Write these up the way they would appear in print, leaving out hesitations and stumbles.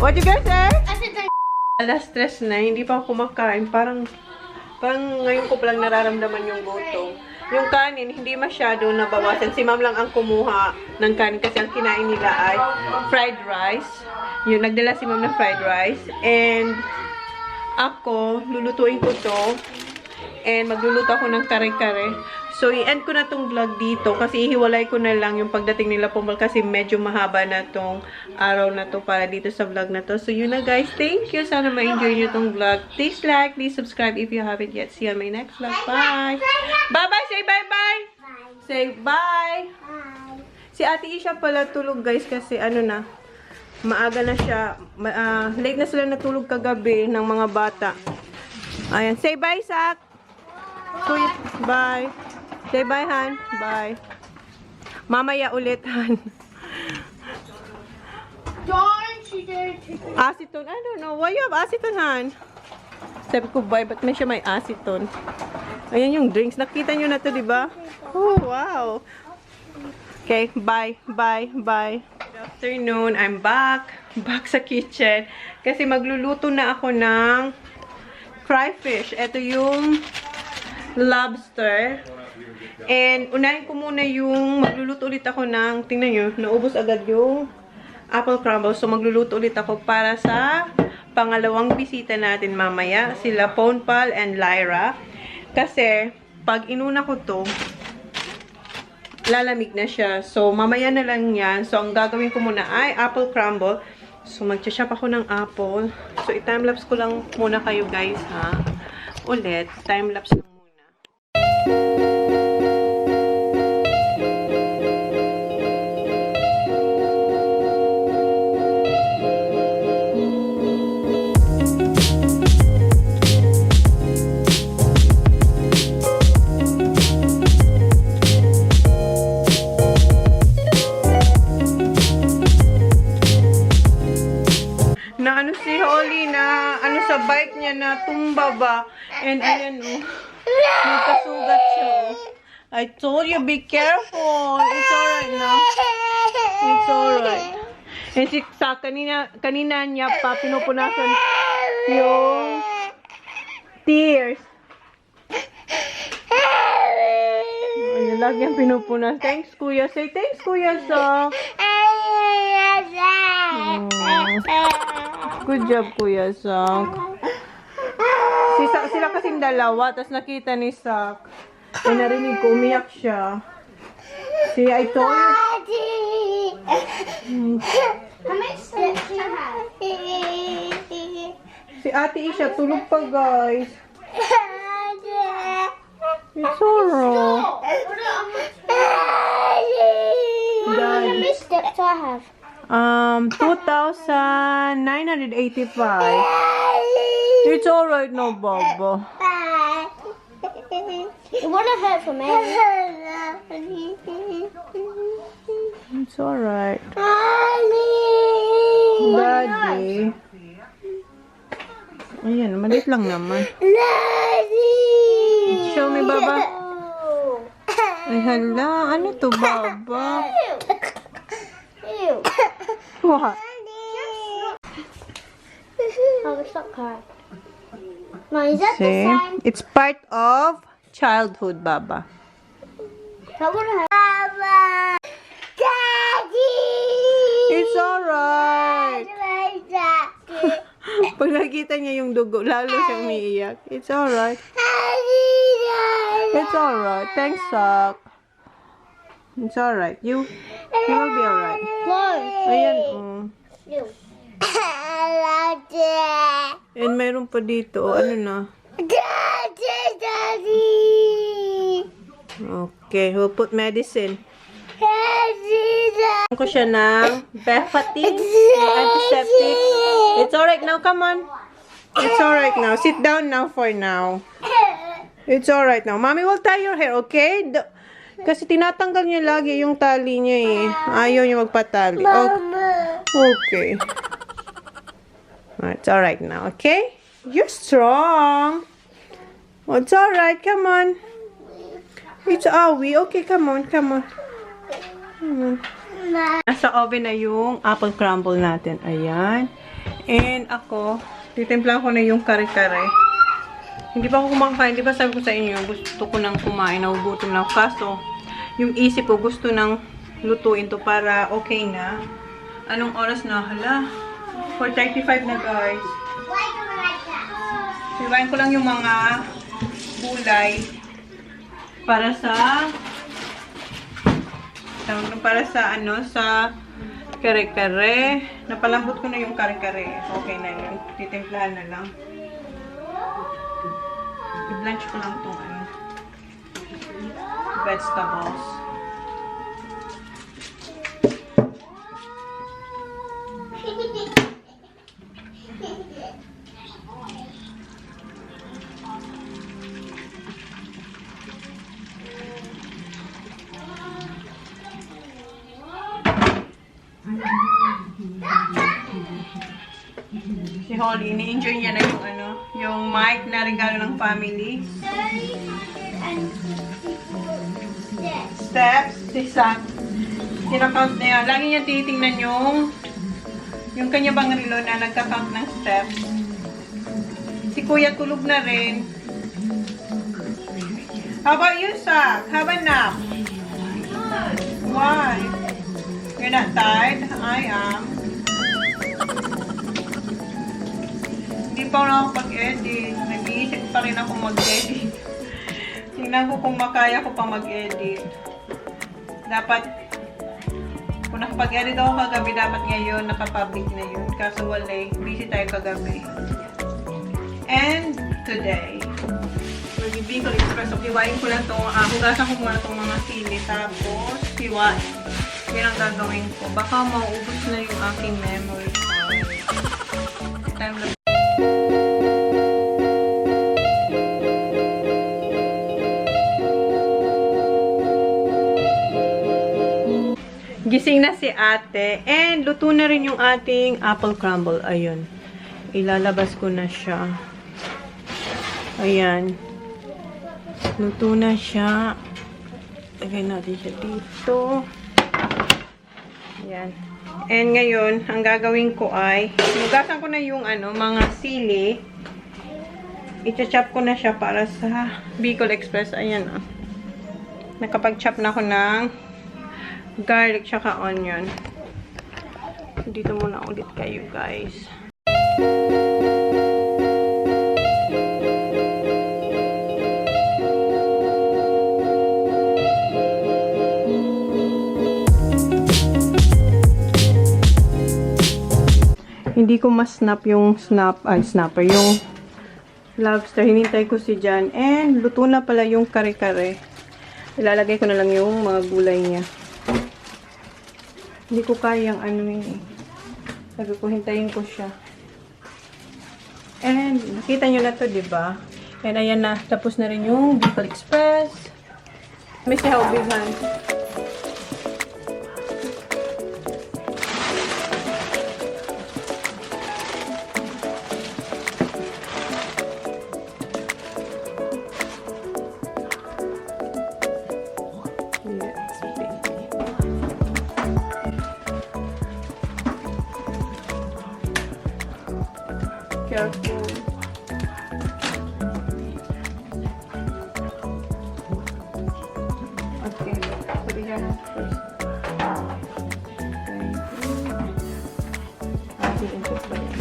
What you guys say? Alas 3 na, hindi pa ako kumakain. Parang ngayon ko palang nararamdaman yung gutom. Yung kanin, hindi masyado nabawasan. Si ma'am lang ang kumuha ng kanin kasi ang kinain nila ay fried rice. Yung nagdala si ma'am ng fried rice. And ako, lulutuin ko to. And magluluto ako ng kare-kare. So, i-end ko na tong vlog dito kasi ihiwalay ko na lang yung pagdating nila pumal kasi medyo mahaba na tong araw na to para dito sa vlog na to. So, yun na guys. Thank you. Sana ma-enjoy nyo tong vlog. Please like, please subscribe if you haven't yet. See you on my next vlog. Bye! Bye-bye! Say bye-bye! Say bye! Si Ate Isha pala tulog guys kasi ano na, maaga na siya. Late na sila natulog kagabi ng mga bata. Ayan. Say bye, Sak! Bye! Say bye, Han. Bye. Mamaya ulit, Han. Aceton. I don't know. Why you have aceton, Han? Sabi ko, bye. Ba't may siya may aceton? Ayan yung drinks. Nakita nyo na to, diba? Oh, wow. Okay, bye. Bye. Bye. Good afternoon. I'm back. Back sa kitchen. Kasi magluluto na ako ng fry fish. Ito yung lobster. And, unahin ko muna yung magluluto ulit ako ng, tingnan nyo, naubos agad yung apple crumble. So, magluluto ulit ako para sa pangalawang bisita natin mamaya. Sila Ponpal and Lyra. Kasi, pag inuna ko to, lalamig na siya. So, mamaya na lang yan. So, ang gagawin ko muna ay apple crumble. So, mag-chop ako ng apple. So, i-timelapse ko lang muna kayo guys, ha? Ulit, timelapse lang muna. Na ano si Holly na ano sa bike niya na tumba ba. And ayan oh. Nagkasugat siya oh. I told you be careful. It's alright now. It's alright. And si sa kanina niya pa pinupunasan yung tears. Ano lagi ang pinupunas. Thanks kuya. Say thanks kuya so. Good job, Kuya Sak. Sila kasing dalawa, tapos nakita ni Sak. Eh, narinig ko, umiyak siya. See, I told you. How many steps do you have? Si Ate Isha, tulog pa, guys. It's alright. How many steps do I have? 2,985. It's alright, no, Bobo. It wouldn't hurt for me. It's alright. Daddy. Daddy. Ayan, maliit lang naman. Daddy. Show me, Baba. Ay, hala. Ano to, Baba? Ew. What? Oh, stop crying. Mom, is that the See? sign? It's part of childhood, Baba. That wouldn't hurt. Papa. Daddy. It's alright. Daddy. Pag nakita niya yung dugo, lalo siyang umiiyak. It's alright. It's alright. Thanks, Sak. It's alright. You will be alright. Ayan, oh. You. And meron pa dito. Ano na? Daddy. Okay, we'll put medicine. Daddy. Ko siya ng Bepatine, antiseptic. It's alright now. Come on. It's alright now. Sit down now for now. It's alright now. Mommy will tie your hair, okay? Kasi tinatanggal niya lagi yung tali niya eh. Ayaw niya magpatali. Okay. It's alright now, okay? You're strong. Oh, it's alright. Come on. It's Awi. Okay, come on. Come on. Come on. Nasa oven na yung apple crumble natin. Ayan. And ako, titimpla ko na yung kare-kare. Hindi pa ako kumakain. Di ba sabi ko sa inyo, gusto ko nang kumain. Nagugutom na ako. Kaso, yung isip ko gusto nang lutuin to para okay na. Anong oras na? Hala, 4:35 na guys. Siwain ko lang yung mga gulay para sa sa kare-kare. Napalambot ko na yung kare-kare. Okay na yun. Titimplahan na lang. I-blanch ko lang itong vegetables. Si Holly, ini-enjoy niya na yung mic na regalo ng family. Steps, si Sam. Kinakount niya. Lagi niya titingnan yung kanya bang relo na nagka-count ng steps. Si Kuya tulog na rin. How about you, Sak? Have a nap. Why? You're not tired? I am. Hindi pa ako nakapag-edit. Nag-iisip pa rin ako mag-edit. Tingnan ko kung makaya ko pa mag-edit. Dapat, kung nakapag-edit ako kagabi, dapat ngayon nakapublic na yun. Kaso wala eh. Busy tayo kagabi. And today, mag-Bicol Express. So, hiwain ko lang itong, hugasan ko muna itong mga sili. Tapos, hiwain. Yan ang gagawin ko. Baka mauubos na yung aking memory card. Time na. Gising na si ate. And luto na rin yung ating apple crumble. Ayun. Ilalabas ko na siya. Ayan. Luto na siya. Lagyan natin siya dito. Ayan. And ngayon, ang gagawin ko ay, hugasan ko na yung mga sili. I-chop ko na siya para sa Bicol Express. Ayan o. Nakapag-chop na ako ng garlic tsaka onion. Dito muna ulit kayo guys. Hindi ko mas-snap yung snapper, yung lobster. Hinintay ko si Jan. And luto na pala yung kare-kare. Ilalagay ko na lang yung mga gulay niya. Hindi ko kayang eh. Sabi ko, hintayin ko siya. And nakita nyo na to, diba? And ayan na. Tapos na rin yung Bicol Express. May siya ubihan. Careful. Okay, put it here first.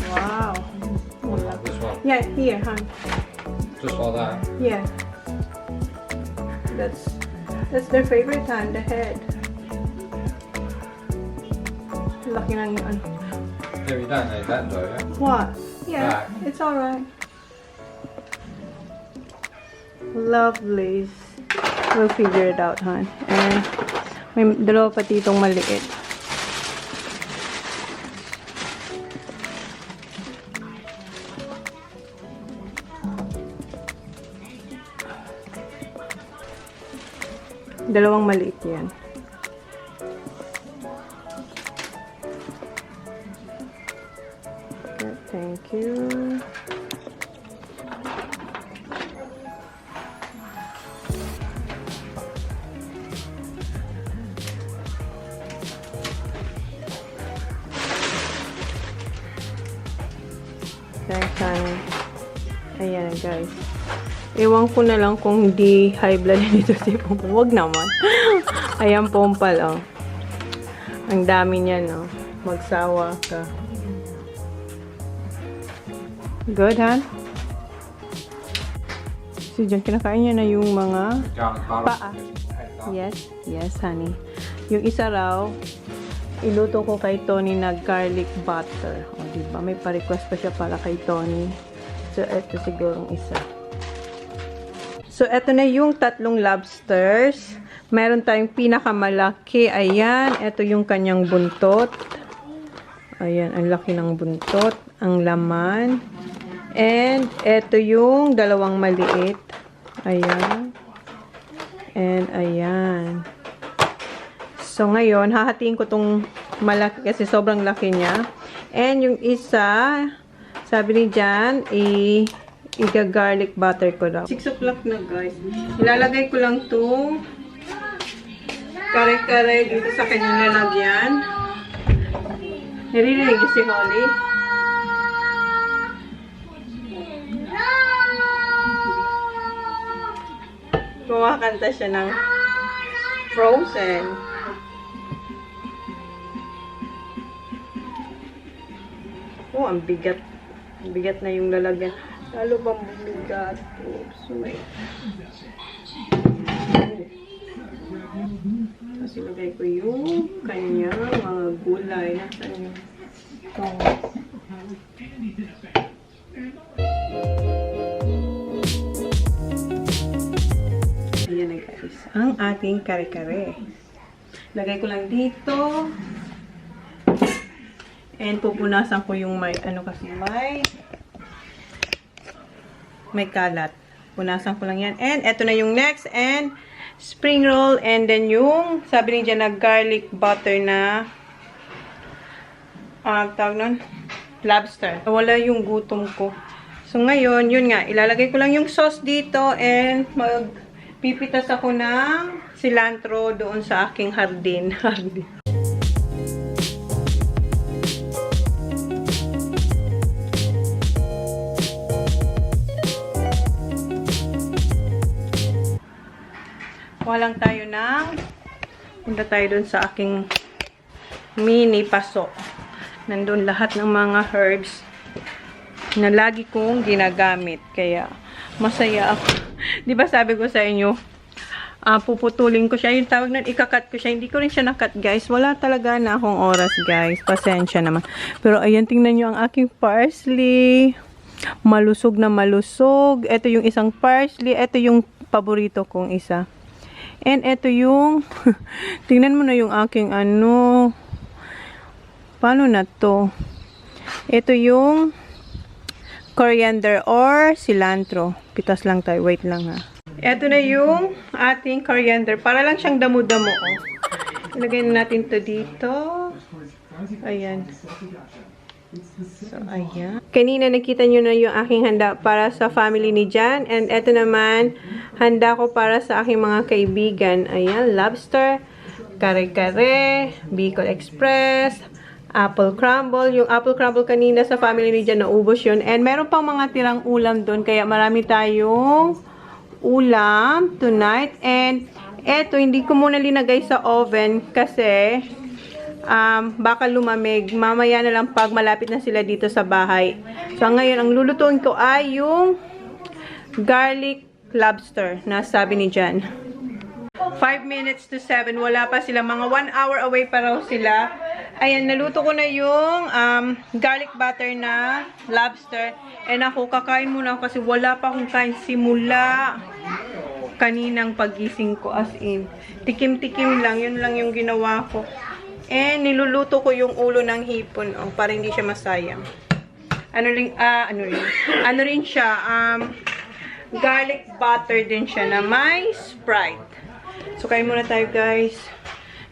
Wow. This one. Yeah, here, hon. Just like that. Yeah. That's their favorite time, the head. Laki lang yun. Yeah, you don't need that, do you? What? Yeah, Back. it's alright. Lovely. We'll figure it out, hon. And may dalawa pa ditong maliit. Dalawang maliit yan. Okay, thank you. niya, guys. Ewan ko na lang kung hindi high blood nito si Pompal. Wag naman. Ayan, Pompal, oh. Ang dami niya, no? Magsawa ka. Good, Han? Si John, kinakain niya na yung mga paa. Yes, yes, honey. Yung isa raw, iluto ko kay Tony na garlic butter. O, diba? May pa-request pa siya para kay Tony. So, eto sigurong isa. So, eto na yung 3 lobsters. Meron tayong pinakamalaki. Ayan, eto yung kanyang buntot. Ayan, ang laki ng buntot. Ang laman. And, eto yung 2 maliit. Ayan. And, ayan. So, ngayon, hahatiin ko tong malaki kasi sobrang laki niya. And, yung isa, sabi ni Jan, i-garlic butter ko daw. 6 o'clock na, guys. Ilalagay ko lang tong kare-kare dito sa kanyang lalagyan. Naririnig si Holly. Kumakanta siya ng Frozen. Oh, ang bigat. Ang bigat na yung lalagyan. Lalo bang bigat? Oops, may... Tapos ilagay ko yung kanyang mga gulay. Nasaan yung... Ayan na, guys. Ang ating kare-kare. Lagay ko lang dito. And pupunasan ko yung may, ano kasi may kalat. Punasan ko lang yan. And eto na yung next. And spring roll. And then yung, sabi niya na garlic butter na, tawag nun, lobster. Wala yung gutom ko. So ngayon, yun nga, ilalagay ko lang yung sauce dito. And magpipitas ako ng cilantro doon sa aking hardin. Walang tayo ng punta tayo dun sa aking mini paso. Nandun lahat ng mga herbs na lagi kong ginagamit. Kaya masaya ako. Di ba sabi ko sa inyo, puputulin ko siya. Yung tawag nun, ikakat ko siya. Hindi ko rin siya nakat, guys. Wala talaga na akong oras, guys. Pasensya naman. Pero ayan, tingnan nyo ang aking parsley. Malusog na malusog. Ito yung isang parsley. Ito yung paborito kong isa. And ito yung, tingnan mo na yung aking ano, paano na to? Ito yung coriander or cilantro. Pitas lang tayo, wait lang ha. Ito na yung ating coriander, para lang siyang damo-damo. Oh. Ilagay na natin to dito. Ayan. So, ayan. Kanina nakita nyo na yung aking handa para sa family ni Jan. And eto naman, handa ko para sa aking mga kaibigan. Ayan, lobster, kare-kare, Bicol Express, apple crumble. Yung apple crumble kanina sa family ni Jan, naubos yun. And meron pang mga tirang ulam doon. Kaya marami tayong ulam tonight. And eto, hindi ko muna linagay sa oven kasi baka lumamig. Mamaya na lang pag malapit na sila dito sa bahay. So, ngayon, ang lulutuin ko ay yung garlic lobster na sabi ni Jan. 5 minutes to 7. Wala pa sila. Mga 1 hour away pa raw sila. Ayan, naluto ko na yung garlic butter na lobster. And ako, kakain muna ako kasi wala pa akong kain simula kaninang pagising ko. As in, tikim-tikim lang. Yun lang yung ginawa ko. And niluluto ko yung ulo ng hipon, oh, para hindi siya masayang. Ano rin siya, garlic butter din siya na may Sprite. So, kain muna tayo, guys.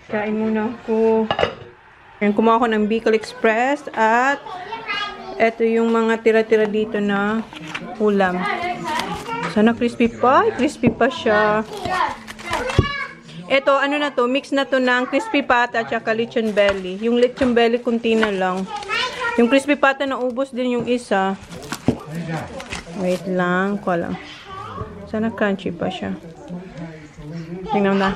Kain muna ako. Ayan, kumuha ko ng Bicol Express at eto yung mga tira-tira dito na ulam. Sana crispy pa. Crispy pa siya. Ito, ano na to, mix na to ng crispy pata at saka lechon belly. Yung lechon belly, kunti na lang. Yung crispy pata, naubos din yung isa. Wait lang, ko lang. Sana crunchy pa siya. Tingnan na.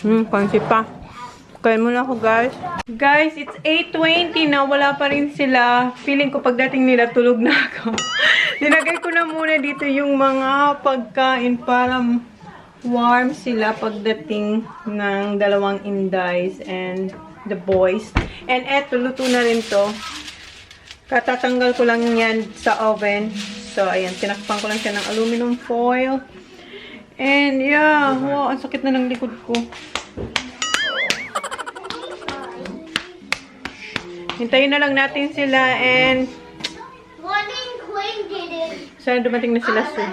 Crunchy pa. Kain muna ako, guys. Guys, it's 8:20 na. Wala pa rin sila. Feeling ko pagdating nila, tulog na ako. Linagay ko na muna dito yung mga pagkain para warm sila pagdating ng dalawang Indies and the boys. And eto, luto na rin to. Katatanggal ko lang yan sa oven. So, ayan, tinakpan ko lang siya ng aluminum foil. And yeah, wow, ang sakit na ng likod ko. Hintayin na lang natin sila and sana dumating na sila soon.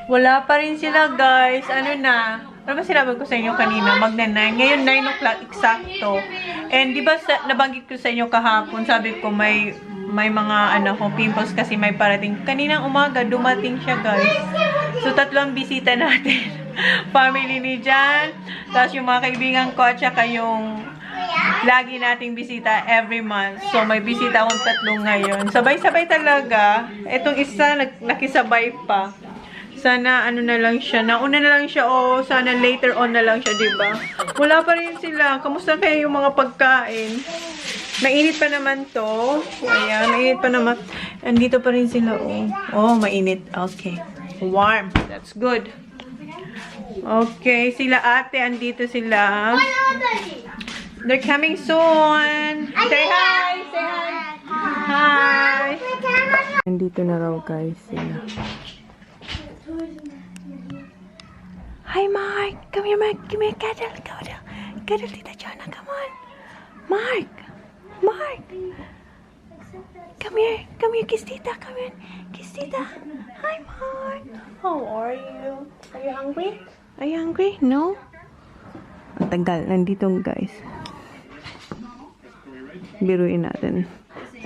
Wala pa rin sila, guys. Ano na? Ano ba sinabi ko sa inyo kanina? Magna-9. Ngayon, 9 o'clock eksakto. And di ba nabanggit ko sa inyo kahapon, sabi ko may mga pimples kasi may parating. Kaninang umaga, dumating siya, guys. So, 3 bisita natin. Family ni Jan. Tapos yung mga kaibigan ko at saka yung lagi nating bisita every month. So, may bisita akong 3 ngayon. Sabay-sabay talaga. Itong isa, nakisabay pa. Sana, na lang siya. Nauna na lang siya o sana later on na lang siya, diba? Wala pa rin sila. Kamusta kaya yung mga pagkain? Mainit pa naman to. Ayan, mainit pa naman. Andito pa rin sila, oh. Oh, mainit. Okay. Warm. That's good. Okay, sila ate, andito sila. They're coming soon. Say hi! Say hi! Hi! Andito na raw, guys, sila. Hi, Mark! Come here, Mark! Come here, cuddle! Cuddle! Cuddle, Tita Jonna, come on! Mark! Mark! Come here! Come here, kiss Tita! Come here! Kiss Tita! Hi, Mark! How are you? Are you hungry? Are you hungry? No? Ang tagal. Nandito, guys. Biruin natin.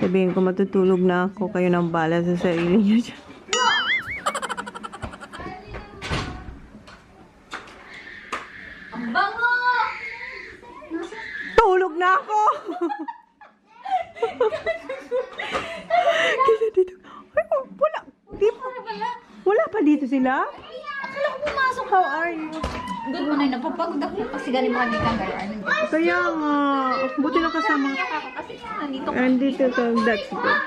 Sabihin ko, matutulog na ako. Kayo nang bala sa sarili niyo dyan. Ang bango! Tulog na ako! Dito. Ay, wala. Wala pa dito sila? Akala ko pumasok. How are you? Good mo na, napapagod ako kasi galing mga di kang gano'n. Kaya nga. Buti na kasama. Ako kasi nandito ka. Andito ka. That's good.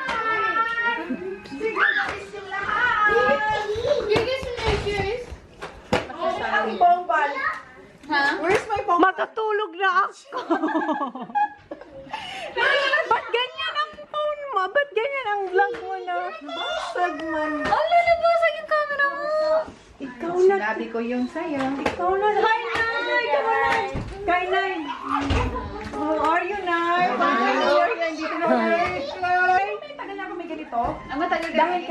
Ha? Where's my phone? Matutulog na ako. Ba't ganyan ang phone mo? Ba't ganyan ang vlog mo na? Basag man. Oh, lalabasag yung camera mo. Ikaw na. Sinabi ko yung sa'yo. Ikaw na. Hi, Nay! Come on. Kay Nay. How are you, Nay? Andito na, Nay. Tagal na ako may ganito. Ang matagal Dahil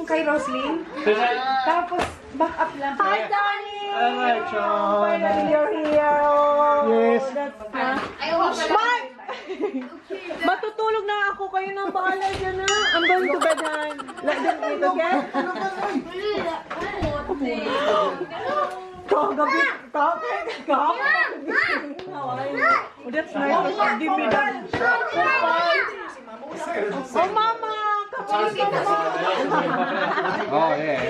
kay Roslyn. Tapos, back up lang. Hi, darling! Hi, John. Finally, you're here. Yes. That's Ayaw mo pala. Mark! Matutulog na ako. Kayo nang bahala dyan, na. I'm going to bed, Han. Let them eat, okay? Kagabi. How are you? Oh, that's nice. Give me that. Oh, Mama! Come on, Oh, yeah.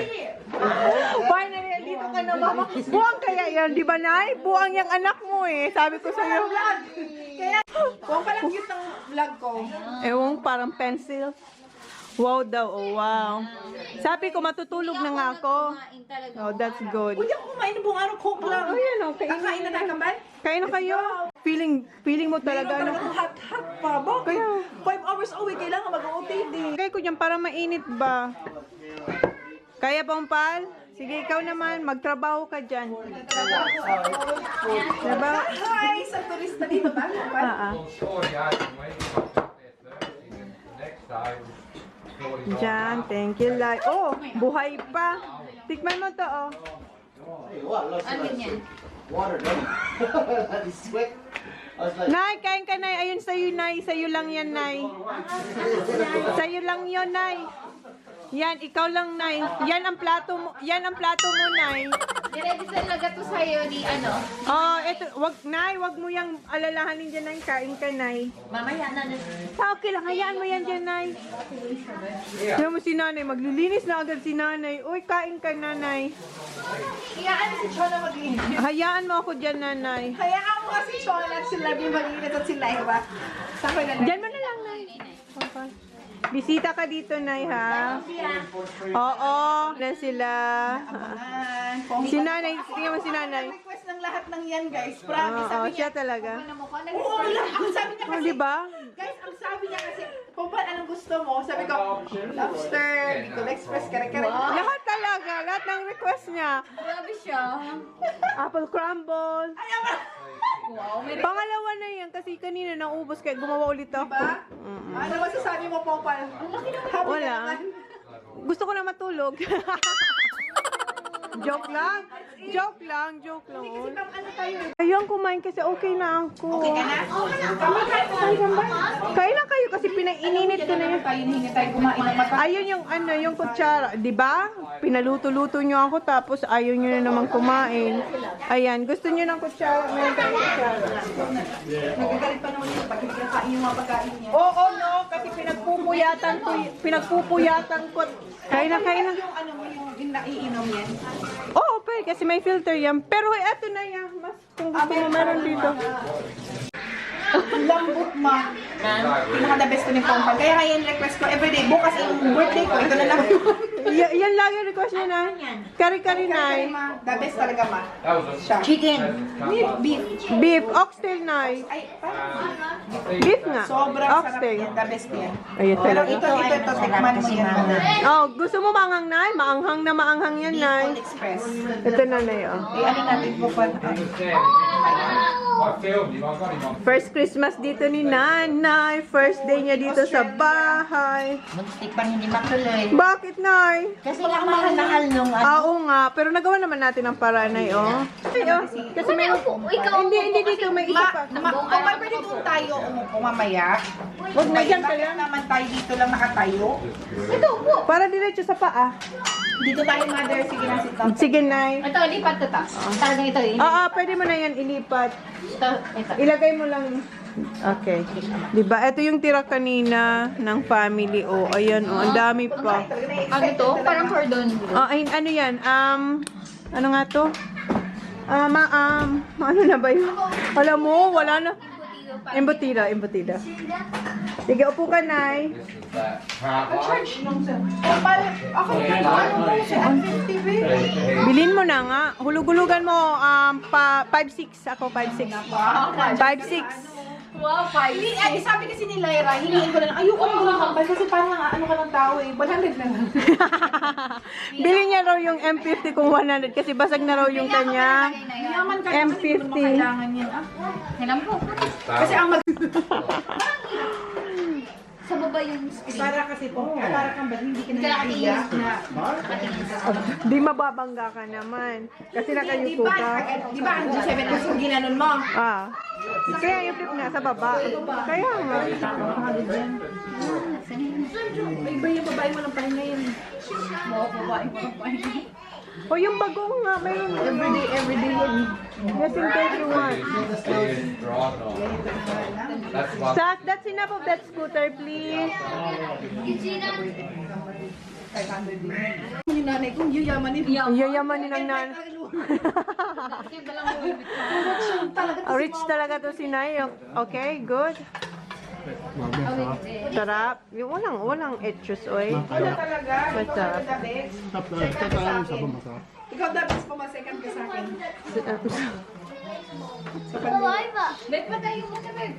Finally, dito ka na, Mama. Buwang kaya yan, di ba, Nay? Buwang yung anak mo eh. Sabi ko sa'yo. Kung pala cute ng vlog ko. Ewan, parang pencil. Wow daw, oh wow. Sabi ko, matutulog na nga ako. Oh, that's good. Hindi ako kumain ng buong araw, coke lang. Oh, yan, okay. Kakain na tayo kambal? Kain na kayo. Feeling mo talaga. Talaga itong hot pa. Bakit? Kaya, 5 hours a week, kailangan mag-OTD. kaya ko dyan para mainit ba? Kaya, Pampal? Sige, ikaw naman, magtrabaho ka dyan. Diba? Hi! Sa turista dito ba? Sorry, I can wait until Thursday. Next time. Dyan, thank you, Lai. Oh, buhay pa. Tikman mo to, oh. Ano yan? Water, no? That is sweat. I was like, Nay, kain ka, Nay. Ayun sa'yo, Nay. Sa'yo lang yan, Nay. Sa'yo lang yun, Nay. Yan, ikaw lang, Nay. Yan ang plato mo, Nay. Diretso talaga to sa'yo ni ano. Oh, eto, Nay, wag mo yang alalahanin dyan, Nay. Kain ka, Nay. Mamaya na. Okay lang, hayaan mo yan dyan, Nay. Tignan mo si Nanay, maglilinis na agad si Nanay. Uy, kain ka, Nanay. Iyaan si Chona mag-iinit. Hayaan mo ako dyan, Nanay. Hayaan mo kasi Chona at sila di mag-iinit at sila iba. Sa akin na lang. Dyan mo na lang, Nay. Bisita ka dito, Nay, ha? Oo, na sila. Si Nanay, tingnan mo si Nanay. Request ng lahat ng yan, guys. Promise. Oo, siya talaga. Oo, ang sabi niya Oh, kasi, di ba? guys, ang sabi niya kasi, kung paano anong gusto mo, sabi ko, lobster, Bicol Express, kare-kare. Lahat talaga, lahat ng request niya. Grabe siya. Apple crumble. Wow, may Pangalawa na yan kasi kanina naubos kaya gumawa ulit ako. Diba? Ano masasabi mo, Popal? Happy Wala. ka naman. Gusto ko na matulog. Joke lang. Joke lang. Kasi pang ano tayo eh. Ayun, kumain kasi okay na ako. Okay ka na? Kain na kayo kasi pinaininit ko na yun. Tayo hingi tayo kumain ng mata. Ayun yung ano, yung kutsara. Di ba? Pinaluto-luto nyo ako tapos ayaw nyo na naman kumain. Ayan, gusto nyo ng kutsara. Meron tayong kutsara. Nagagalit pa naman yung pag kinakain yung mga pagkain niya. Oo, no. Kasi pinagpupuyatan ko. Kain na. Yung ano mo, yung naiinom yan. Oo, pwede kasi may filter yan. Pero eto na yan. Mas kung gusto mo meron dito. Lambot ma. Pinaka the best ko ni Pompal. Kaya kaya request ko everyday. Bukas yung birthday ko. Ito na lang yun. Yan lang yung request niya na. Kari-kari Kaya na. ma. The best talaga ma. That was a Siya. chicken. Beef. Beef, oxtail na. Ay, parang Beef nga. sobrang sarap Oxtail. yan. The best yan. Ayun Pero talaga. ito. Tikman mo yan. Oh, gusto mo maanghang na? Maanghang yan na. Bicol Express. Ito na na yun. Eh, ano natin po pa? I filmed him. I got him on. First Christmas dito ni Nanay. First day niya dito sa bahay. Muntik pa hindi matuloy. Bakit, Nay? Kasi nga mahal nung Oo nga, pero nagawa naman natin ang paranay, oh. Ay, oh. Kasi may hindi dito may isa pa. Kung may pwede doon tayo umupo mamaya. Huwag na dyan ka Bakit lang. naman tayo dito lang nakatayo? Para diretso sa paa. Dito tayo, mother. Sige na, sit down. Sige, Nay. Ito, lipat to ta. Talagang ito. Oo, pwede mo na yan ilipat. Ito. Ilagay mo lang. Okay. Diba? Ito yung tira kanina ng family. Oh, ayan. Oh, ang dami pa. Ano to? Parang cordon. Ay, ano yan? Ano nga to? Ano na ba yun? Alam mo, wala na. Embutida. Sige, upo ka, Nay. This is that. Heart Church nung sa... Popal, ako yung ano mo sa TV. Bilhin mo na nga. Hulug-hulugan mo, 5-6. Ako, 5-6. 5-6. Wow, 5. Sabi kasi ni Lyra, hiniin ko na lang, ayoko na yung kampal kasi parang ano ka ng tao eh, 100 na lang. Bilhin niya raw yung M50 kung 100 kasi basag na raw yung kanya. Yaman ka naman, hindi mo naman M50. kailangan yan. Ah. Alam ko. Kasi ang mag... Sa baba yung screen. Para kasi po, para kang ba, hindi ka na naiiyak na... Di mababangga ka naman. Kasi nakayuko ka. Di ba ang G7 kasi yung ginanon mo? Kaya yung flip nga sa baba. Kaya nga. Ay ba yung babae mo ng pahinga yun? O yung bagong nga, mayroon everyday yun. Yes, in case you want. is drawn on. That's one. That's enough of that scooter, please. Yung nanay kong yuyamanin. Ang yayamanin ng nan. Rich talaga to si Nay. Okay, good. Sarap. Yung walang etchus, oy. Wala talaga. Masarap. Ikaw the best po, second ka sa akin. Bet pa tayo mo sa bed.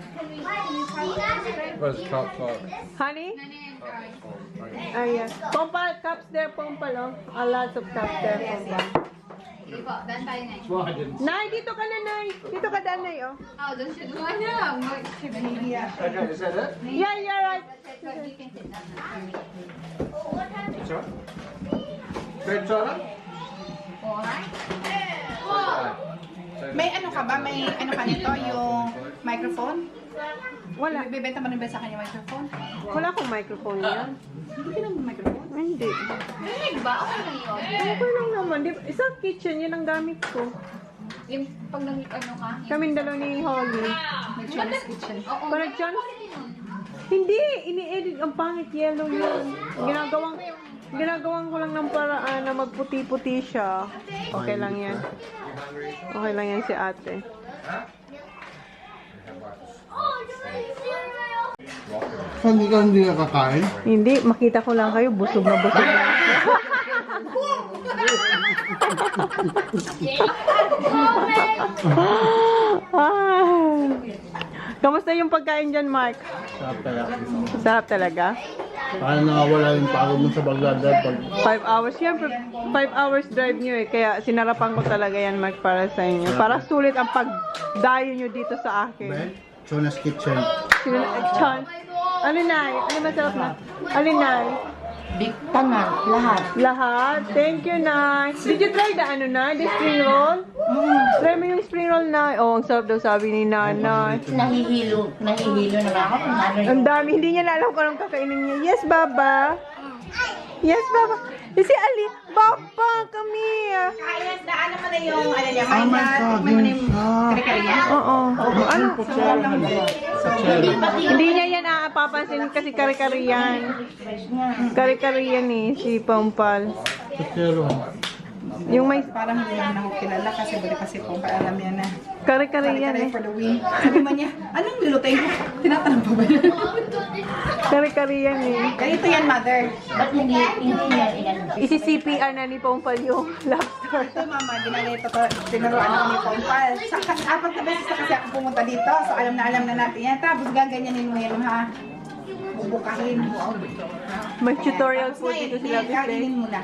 Where's top top? Honey? Ayan. Pompal, cups there, Pompal, oh. A lot of cups there, Pompal. Sige po, daan tayo na. Nay, dito ka na, Nay. Dito ka daan, Nay, oh. Oh, doon siya dumaan na. Yeah, you're right. You can sit down. Alright. May ano ka ba? May ano ka nito? Yung microphone? Wala. Bibenta mo rin ba sa kanya microphone? Wala akong microphone yan. Hindi ka naman microphone. Hindi. Rinig ba? Okay lang yun. Okay lang naman. Di, sa kitchen, yun ang gamit ko. Yung pag ano ka, yung Kaming dalaw ni Holly. Nag-John's Kitchen. Oo. Parang John, hindi, ini-edit. Ang pangit, yellow yun. Ginagawang ko lang ng paraan na magputi-puti siya. Okay lang yan. Okay lang yan si ate. Hindi ka kakain? Hindi, makita ko lang kayo, busog na busog na. Ah. Kamusta yung pagkain dyan, Mark? Sarap talaga. Sarap talaga? Parang nakawala yung pagod mo sa Baghdad pag 5 hours. Siyempre, 5 hours drive nyo eh. Kaya sinarapan ko talaga yan, Mark, para sa inyo. Para sulit ang pagdayo nyo dito sa akin. Jonas Kitchen. Chan. Alinay? Ano masarap na? Alinay? Tanan, lahat. Lahat? Thank you, Nay. Did you try the ano, Nay? The spring roll? Try mo yung spring roll, Nay. Oh, ang sarap daw sabi ni Nanay. Nahihilo na ako kung ano yun. Ang dami. Hindi niya alam kung anong kakainin niya. Yes, Baba. Yes, Baba. Si Ali. Baba, come here. Kaya daan naman na yung, ano niya, Oh my God, yun kare-kare. Oo. Ano? sa Hindi niya yan papansin kasi kare-kare yan. Kare-kare yan eh, si Pampal. Kutsero. Yung may Parang hindi naman ako kilala kasi bali pa si Pong alam niya na. kare-kare yan eh. For the win. Sabi man niya, anong lulutuin ko? Tinatanong pa ba niya? Kare-kare yan eh. Ganito yan, mother. Ba't hindi niya ilan? Isi-CPR na ni Pampal yung lobster. Ito, mama, ginanito to. Tinuruan ako ni Pompal. Apat na beses na kasi ako pumunta dito. So, alam na natin yan. Tapos, gaganyanin mo yan, ha? Bubukahin. May tutorial po dito sila. Kainin mo na.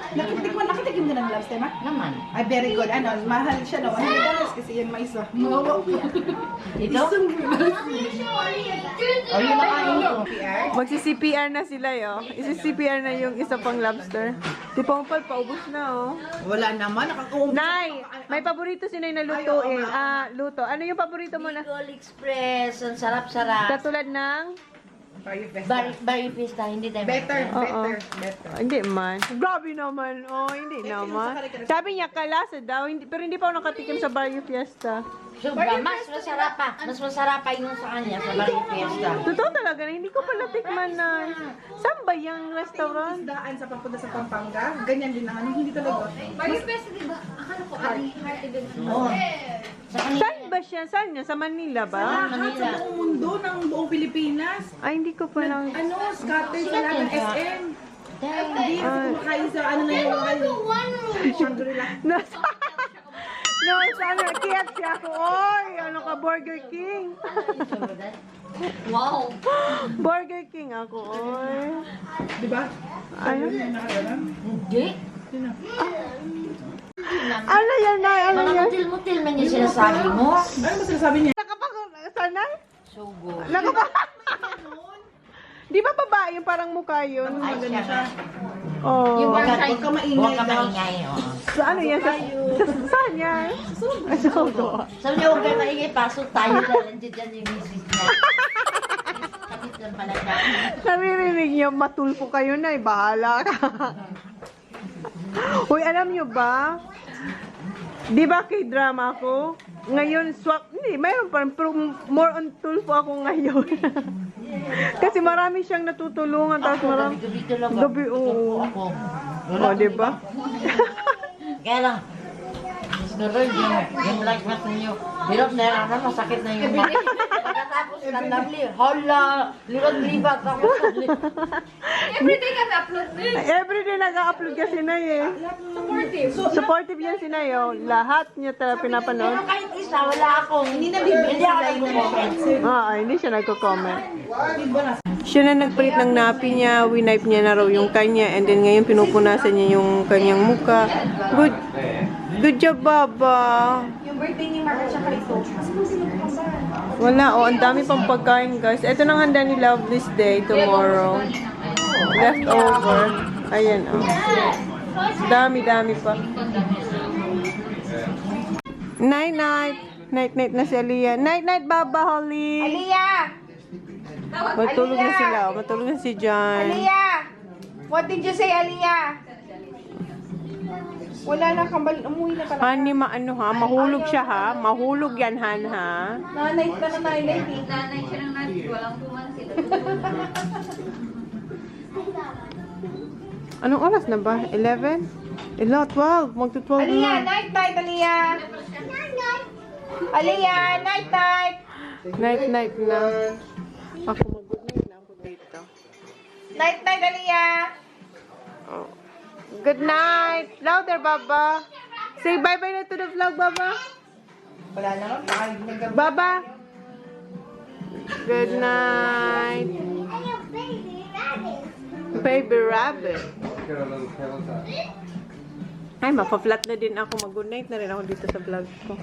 Nakatikim mo ng lobster, ma? Naman. Ay, very good. Ano, mahal siya, no? $100 kasi yan mais, oh. Ito? O yung nakain ko. Magsi-CPR na sila yo. Isi-CPR na yung isa pang lobster. Si Pampal, paubos na oh. Wala naman. Nay, may paborito si Nay na lutuin. Luto. Ano yung paborito mo na? Bicol Express. Ang sarap-sarap. Katulad ng? Bari Fiesta. Hindi tayo. Better. Hindi man. Grabe naman. Oh, hindi naman. Sabi niya kalasa daw, pero hindi pa ako nakatikim sa Barrio Fiesta. Sobra. Mas masarap pa. Mas masarap pa yung sa kanya sa Bari Fiesta. Totoo talaga na hindi ko pala tikman na. Saan ba yung restaurant? Daan sa papunta sa Pampanga. Ganyan din ang ano. Hindi talaga. Mario Fest, di ba? Akala ko, heart event. Oo. Sa kanila. Saan ba siya? Saan niya? Sa Manila ba? Manila. Sa buong mundo ng buong Pilipinas. Ay, hindi ko pa lang. Ano, scatter sa lahat ng SM. Dahil. Hindi, kumakain sa ano na yung Shangri-La. No, sana KFC ako. Oy, ano ka, Burger King. Wow! Burger King ako, oy. Di ba? Ano? Hindi. Ano yan, Nay? Ano Mga yan? mutil-mutil man yung sinasabi mo. Ano ba sinasabi niya? Sana? Sugo. Di ba babae yung parang mukha yun? Ay, siya. Oh. Huwag ka Huwag ka maingay huwag ka daw. maingay, oo. Sa ano yan? Saan yan? Sa Sugo. Sabi niya, huwag ka maingay, pasok tayo dahil nandiyan dyan yung misis niya. Kapit lang pala siya. Naririnig niyo, matulpo kayo na, bahala ka. Uy, alam niyo ba? Di ba kay drama ako? Ngayon, swap, hindi, mayroon pa rin, pero more on tulpo ako ngayon. Kasi marami siyang natutulungan, tapos marami. Gabi talaga. Gabi, oo. Ako. O, di ba? Kaya lang, sunod yung like natin nyo. Hirap na yan, masakit na yung mga. Pagkatapos ng lovely, hala, libat ako. Everyday kami upload din. Everyday nag-upload kasi na eh. Supportive. Supportive yan si Nayo. Lahat niya talaga Pero pinapanood. kahit isa, wala akong, hindi ako nag-comment. Hindi siya nagko-comment. Siya na nagpalit ng napi niya, winipe niya na raw yung kanya, and then ngayon pinupunasan niya yung kanyang muka. Good job, Baba. Yung birthday ni Mark at saka ito. Wala, ang dami pang pagkain, guys. Ito nang handa ni Love this day, tomorrow. Leftover. Ayan, Dami-dami pa. Night-night. Night-night na si Aliyah. Night-night, Baba, Holly. Aliyah! Matulog na sila. Matulog na si John. Aliyah! What did you say, Aliyah? Wala na kambal. Umuwi na pala. Hani, maano ha? Mahulog siya ha? Mahulog yan, Han ha? Nanay pa na nanay. Nanay siya ng nanay. Walang pumansin. Anong oras na ba? 11? 12. Magto-12 Aliyah, na. night night, Aliyah. Aliyah, night night. Night na. Ako mag-good night na ako dito. Night night, Aliyah. Oh. Good night. Louder, Baba. Say bye-bye na to the vlog, Baba. Wala naman. Baba. Good night. Baby rabbit. Get a little pillow top. Ay, mapa-flat na din ako. Mag-good night na rin ako dito sa vlog ko.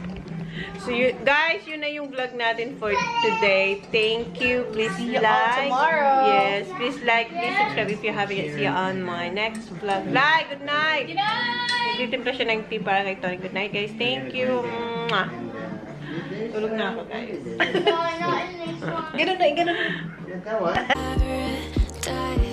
So, guys, yun na yung vlog natin for today. Thank you. Please See you all like. tomorrow. Yes, please like, please subscribe if you haven't yet. See you on my next vlog. Bye! Good night! Good night! Nagtitimpla siya ng tea para kay Tony. Good night, guys. Thank you. Mwah. Tulog na ako, guys. No, not in this one. Ganun na, ganun na. Yeah, that one. Die